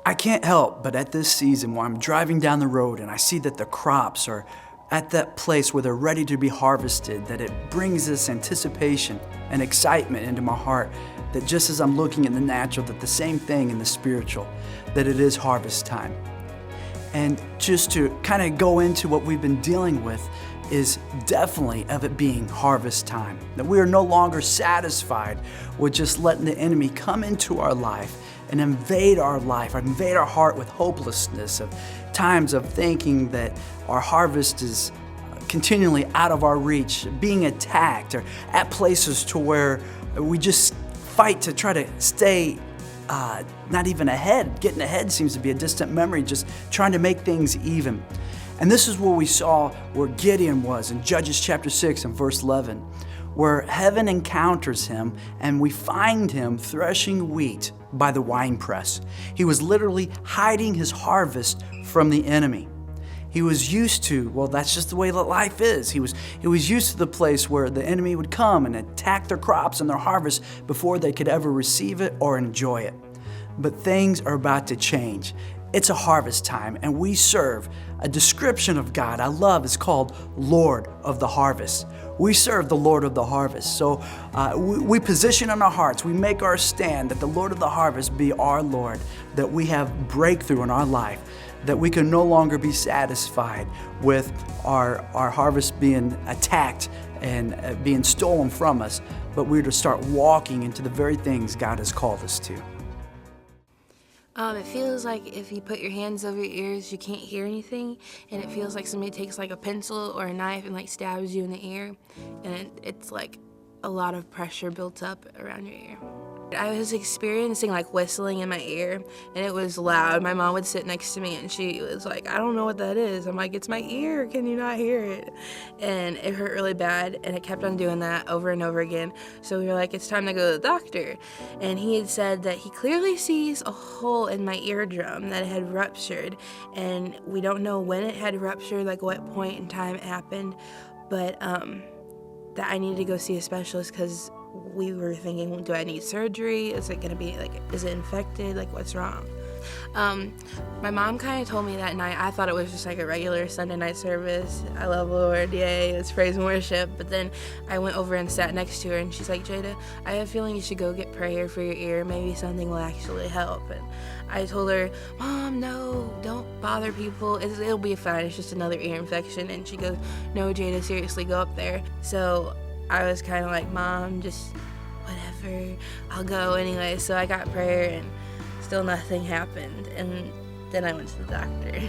I can't help but at this season when I'm driving down the road and I see that the crops are at that place where they're ready to be harvested, that it brings this anticipation and excitement into my heart, that just as I'm looking in the natural, that the same thing in the spiritual, that it is harvest time. And just to kind of go into what we've been dealing with is definitely of it being harvest time. That we are no longer satisfied with just letting the enemy come into our life and invade our life, invade our heart with hopelessness, of times of thinking that our harvest is continually out of our reach, being attacked, or at places to where we just fight to try to stay not even ahead. Getting ahead seems to be a distant memory, just trying to make things even. And this is where we saw where Gideon was in Judges chapter 6 and verse 11, where heaven encounters him and we find him threshing wheat by the winepress. He was literally hiding his harvest from the enemy. He was used to, well, that's just the way that life is. He was used to the place where the enemy would come and attack their crops and their harvest before they could ever receive it or enjoy it. But things are about to change. It's a harvest time, and we serve a description of God I love is called Lord of the Harvest. We serve the Lord of the Harvest. So we position in our hearts, we make our stand that the Lord of the Harvest be our Lord, that we have breakthrough in our life, that we can no longer be satisfied with our harvest being attacked and being stolen from us, but we're to start walking into the very things God has called us to. It feels like if you put your hands over your ears, you can't hear anything, and it feels like somebody takes like a pencil or a knife and like stabs you in the ear, and it's like a lot of pressure built up around your ear. I was experiencing like whistling in my ear, and it was loud. My mom would sit next to me and she was like, I don't know what that is. I'm like, it's my ear, can you not hear it? And it hurt really bad, and it kept on doing that over and over again. So we were like, it's time to go to the doctor. And he had said that he clearly sees a hole in my eardrum that had ruptured, and we don't know when it had ruptured, like what point in time it happened, but that I needed to go see a specialist because we were thinking, do I need surgery? Is it gonna be like, is it infected? Like, what's wrong? My mom kind of told me that night. I thought it was just like a regular Sunday night service. I love the Lord, yay, it's praise and worship. But then I went over and sat next to her, and she's like, Jada, I have a feeling you should go get prayer for your ear. Maybe something will actually help. And I told her, Mom, no, don't bother people. It'll be fine. It's just another ear infection. And she goes, no, Jada, seriously, go up there. So I was kind of like, Mom, just whatever, I'll go anyway. So I got prayer, and still nothing happened. And then I went to the doctor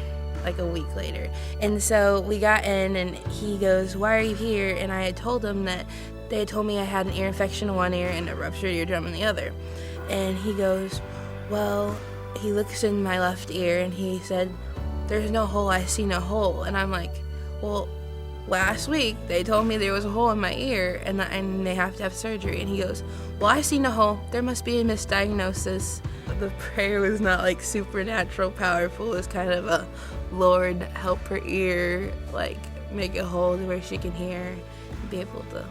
like a week later. And so we got in, and he goes, why are you here? And I had told him that they had told me I had an ear infection in one ear and a ruptured eardrum in the other. And he goes, well, he looks in my left ear and he said, there's no hole, I see no hole. And I'm like, well, last week they told me there was a hole in my ear and they have to have surgery. And he goes, well, I see no hole, there must be a misdiagnosis. The prayer was not like supernatural powerful. It was kind of a, Lord, help her ear, like make it whole to where she can hear and be able to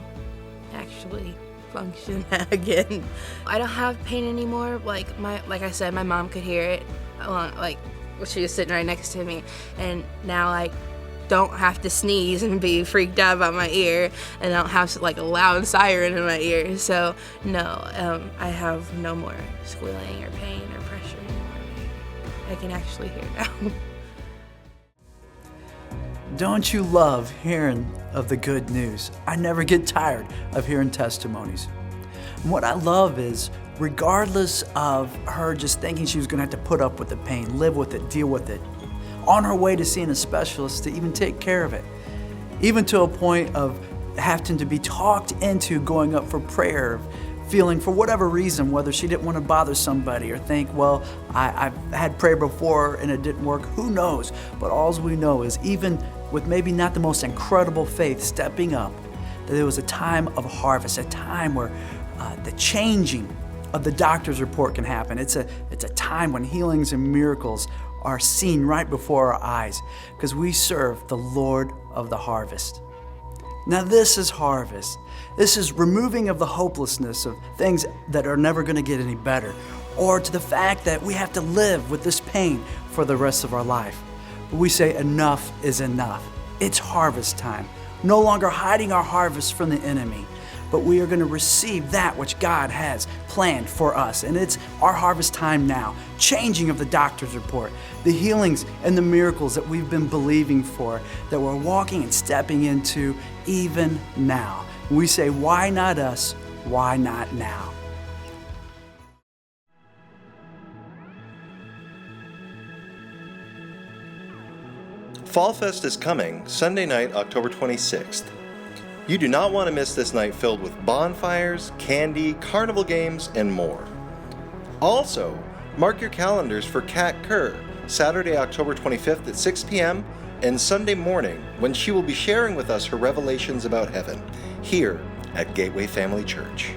actually function again. I don't have pain anymore. Like I said, my mom could hear it, like she was sitting right next to me, and now I don't have to sneeze and be freaked out about my ear, and I don't have like a loud siren in my ear. So no, I have no more squealing or pain or pressure anymore. I can actually hear now. Don't you love hearing of the good news? I never get tired of hearing testimonies. And what I love is, regardless of her just thinking she was gonna have to put up with the pain, live with it, deal with it, on her way to seeing a specialist to even take care of it, even to a point of having to be talked into going up for prayer, feeling for whatever reason, whether she didn't want to bother somebody or think, well, I've had prayer before and it didn't work, who knows? But all we know is, even with maybe not the most incredible faith stepping up, that there was a time of harvest, a time where the changing of the doctor's report can happen. It's a time when healings and miracles are seen right before our eyes, because we serve the Lord of the harvest. Now this is harvest. This is removing of the hopelessness of things that are never going to get any better, or to the fact that we have to live with this pain for the rest of our life. But we say enough is enough. It's harvest time. No longer hiding our harvest from the enemy, but we are going to receive that which God has planned for us. And it's our harvest time now. Changing of the doctor's report, the healings and the miracles that we've been believing for, that we're walking and stepping into even now. We say, why not us? Why not now? Fall Fest is coming Sunday night, October 26th. You do not want to miss this night filled with bonfires, candy, carnival games, and more. Also, mark your calendars for Kat Kerr, Saturday, October 25th at 6 p.m. and Sunday morning when she will be sharing with us her revelations about heaven here at Gateway Family Church.